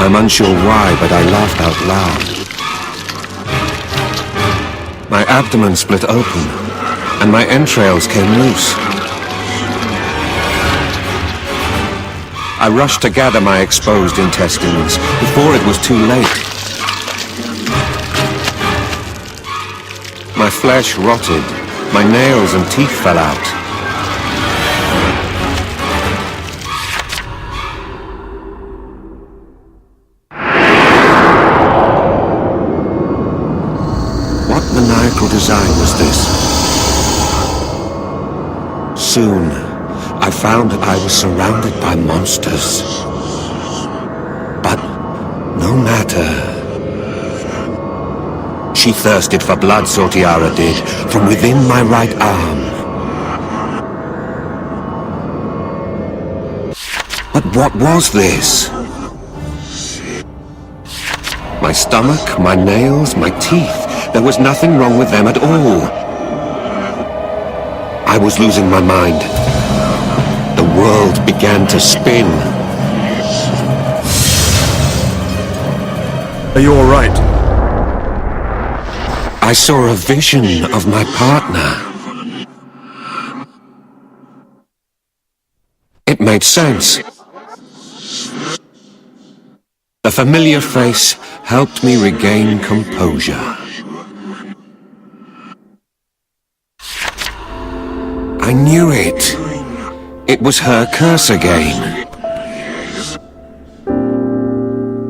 I'm unsure why, but I laughed out loud. My abdomen split open, and my entrails came loose. I rushed to gather my exposed intestines before it was too late. My flesh rotted, my nails and teeth fell out. What maniacal design was this? Soon, I found that I was surrounded by monsters. But no matter. She thirsted for blood, Sortiara did, from within my right arm. But what was this? My stomach, my nails, my teeth, there was nothing wrong with them at all. I was losing my mind. The world began to spin. Are you all right? I saw a vision of my partner. It made sense. The familiar face helped me regain composure. I knew it. It was her curse again.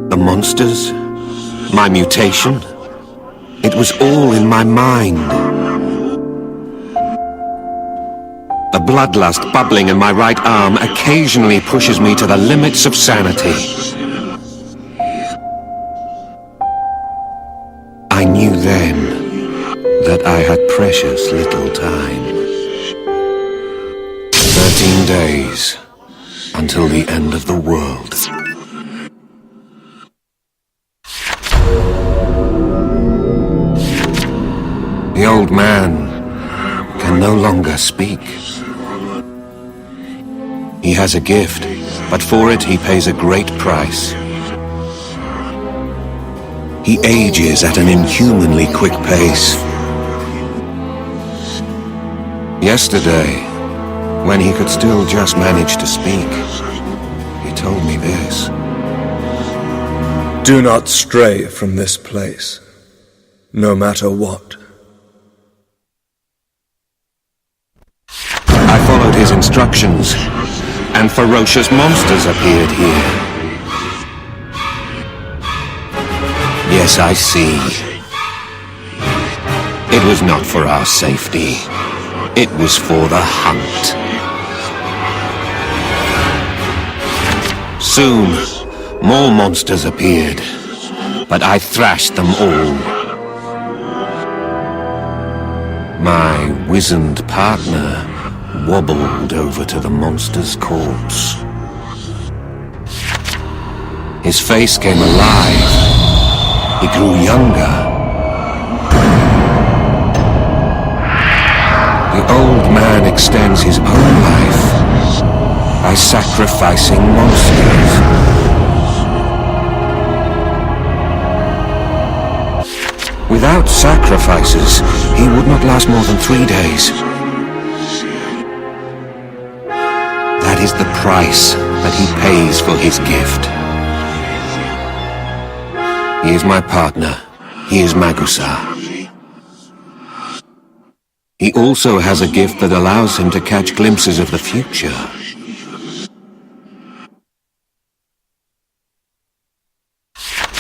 The monsters, my mutation, it was all in my mind. The bloodlust bubbling in my right arm occasionally pushes me to the limits of sanity. I knew then that I had precious little time. 13 days until the end of the world. The old man can no longer speak. He has a gift, but for it he pays a great price. He ages at an inhumanly quick pace. Yesterday, when he could still just manage to speak, he told me this. Do not stray from this place, no matter what. I followed his instructions, and ferocious monsters appeared here. Yes, I see. It was not for our safety. It was for the hunt. Soon, more monsters appeared, but I thrashed them all. My wizened partner wobbled over to the monster's corpse. His face came alive. He grew younger. The old man extends his own life by sacrificing monsters. Without sacrifices, he would not last more than 3 days. That is the price that he pays for his gift. He is my partner. He is Magusar. He also has a gift that allows him to catch glimpses of the future.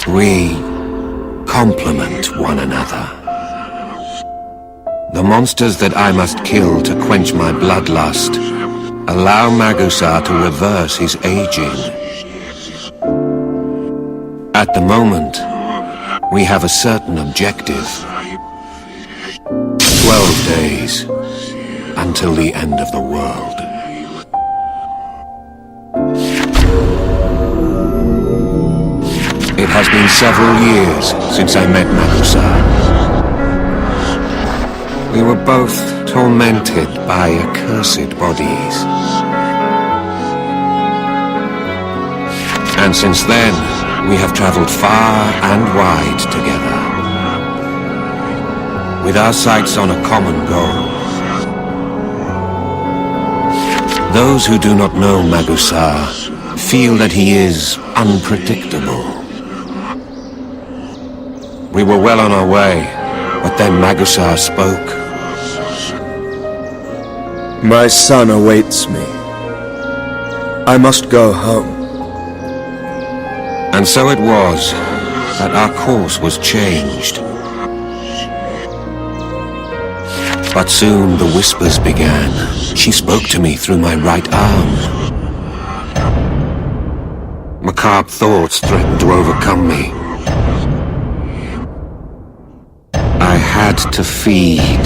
We complement one another. The monsters that I must kill to quench my bloodlust allow Magusar to reverse his aging. At the moment, we have a certain objective. 12 days until the end of the world. It has been several years since I met Magusar. We were both tormented by accursed bodies. And since then, we have traveled far and wide together, with our sights on a common goal. Those who do not know Magusar feel that he is unpredictable. We were well on our way, but then Magusar spoke. My son awaits me. I must go home. And so it was that our course was changed. But soon the whispers began. She spoke to me through my right arm. Macabre thoughts threatened to overcome me. I had to feed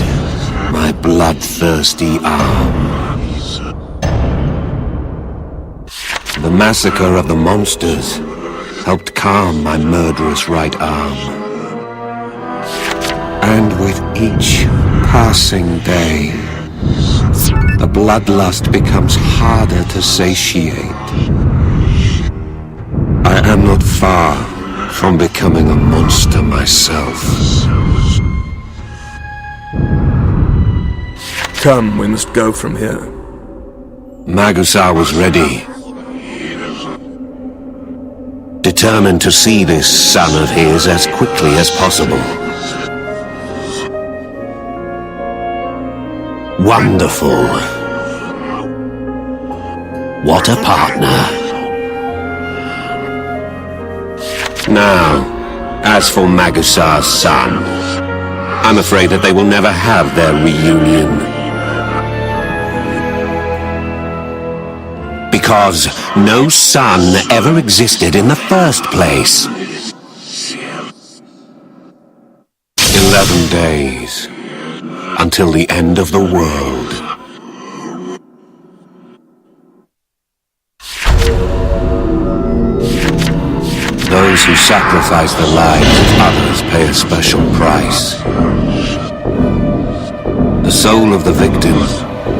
my bloodthirsty arm. The massacre of the monsters helped calm my murderous right arm. And with each passing day, the bloodlust becomes harder to satiate. I am not far from becoming a monster myself. Come, we must go from here. Magusar was ready, determined to see this son of his as quickly as possible. Wonderful. What a partner. Now, as for Magusar's son, I'm afraid that they will never have their reunion. Because no son ever existed in the first place. 11 days until the end of the world. Those who sacrifice the lives of others pay a special price. The soul of the victim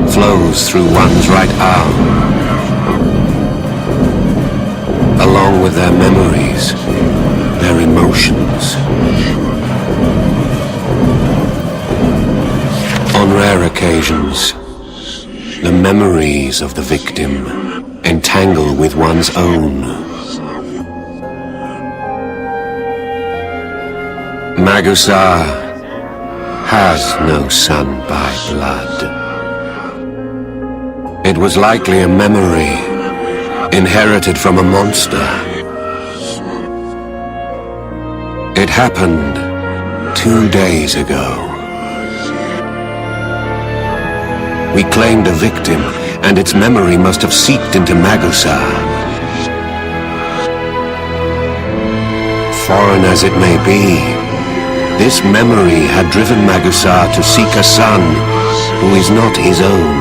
flows through one's right arm, along with their memories, their emotions. On rare occasions, the memories of the victim entangle with one's own. Magusar has no son by blood. It was likely a memory inherited from a monster. It happened 2 days ago. We claimed a victim, and its memory must have seeped into Magusar. Foreign as it may be, this memory had driven Magusar to seek a son who is not his own.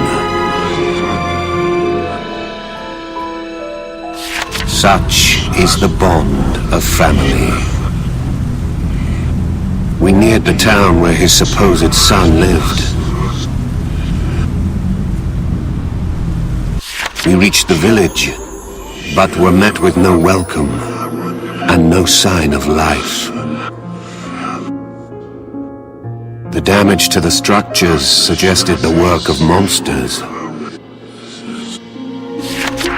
Such is the bond of family. We neared the town where his supposed son lived. We reached the village, but were met with no welcome and no sign of life. The damage to the structures suggested the work of monsters.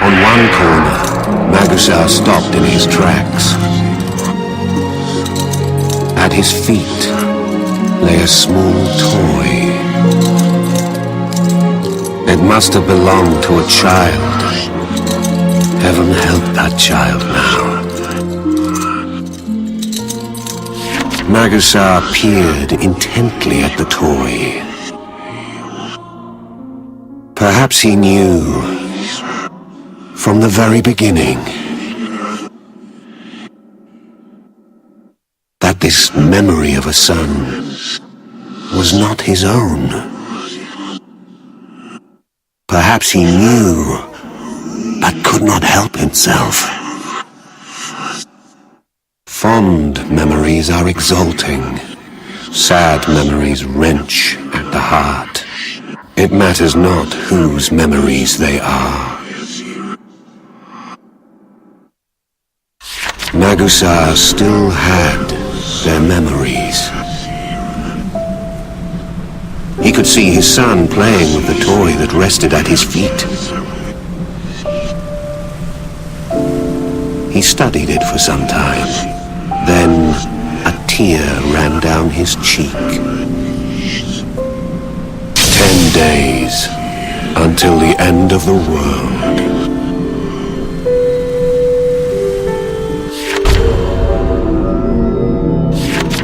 On one corner, Magusar stopped in his tracks. At his feet lay a small toy. It must have belonged to a child. Heaven help that child now. Magusar peered intently at the toy. Perhaps he knew from the very beginning that this memory of a son was not his own. Perhaps he knew, but could not help himself. Fond memories are exalting. Sad memories wrench at the heart. It matters not whose memories they are. Magusar still had their memories. He could see his son playing with the toy that rested at his feet. He studied it for some time. Then a tear ran down his cheek. 10 days until the end of the world.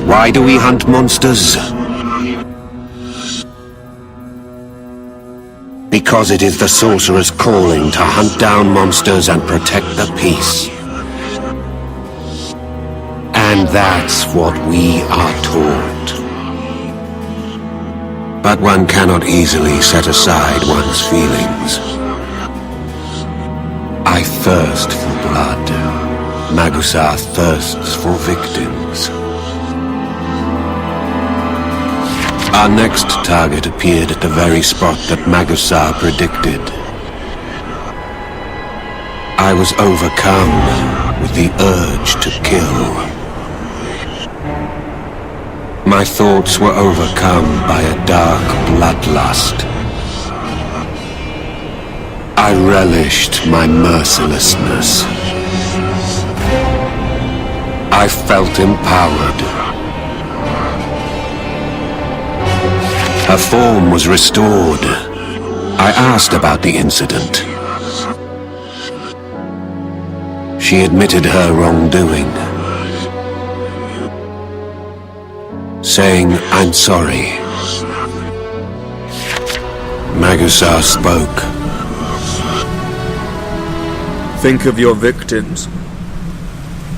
Why do we hunt monsters? Because it is the sorcerer's calling to hunt down monsters and protect the peace. And that's what we are taught. But one cannot easily set aside one's feelings. I thirst for blood. Magusar thirsts for victims. Our next target appeared at the very spot that Magusar predicted. I was overcome with the urge to kill. My thoughts were overcome by a dark bloodlust. I relished my mercilessness. I felt empowered. Her form was restored. I asked about the incident. She admitted her wrongdoing, saying, "I'm sorry." Magusar spoke. Think of your victims,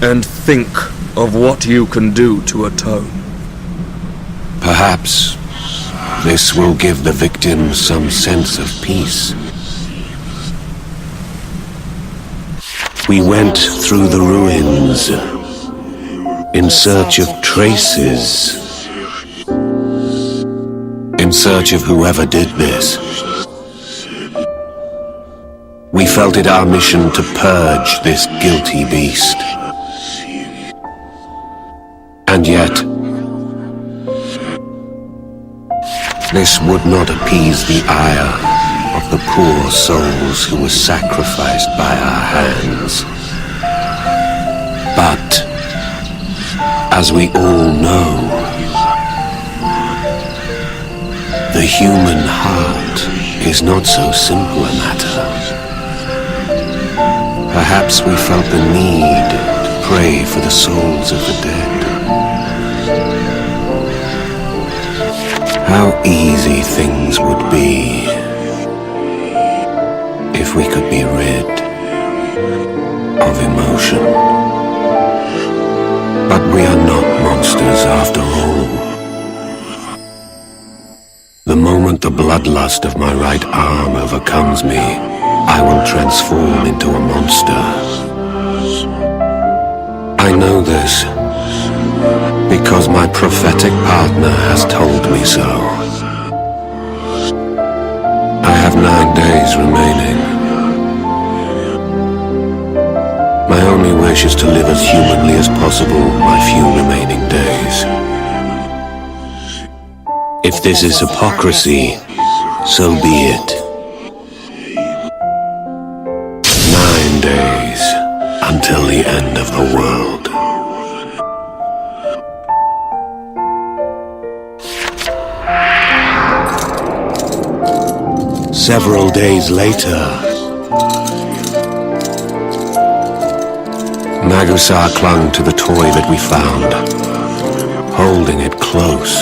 and think of what you can do to atone. Perhaps this will give the victims some sense of peace. We went through the ruins in search of traces, in search of whoever did this. We felt it our mission to purge this guilty beast. And yet, this would not appease the ire of the poor souls who were sacrificed by our hands. But, as we all know, the human heart is not so simple a matter. Perhaps we felt the need to pray for the souls of the dead. How easy things would be if we could be rid of emotion. But we are not monsters after all. The moment the bloodlust of my right arm overcomes me, I will transform into a monster. I know this because my prophetic partner has told me so. I have 9 days remaining. My only wish is to live as humanly as possible my few remaining days. If this is hypocrisy, so be it. 9 days until the end of the world. Several days later, Magusar clung to the toy that we found, holding it close.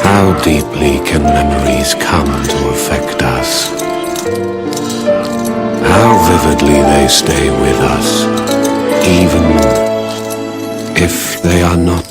How deeply can memories come to affect us? How vividly they stay with us, even if they are not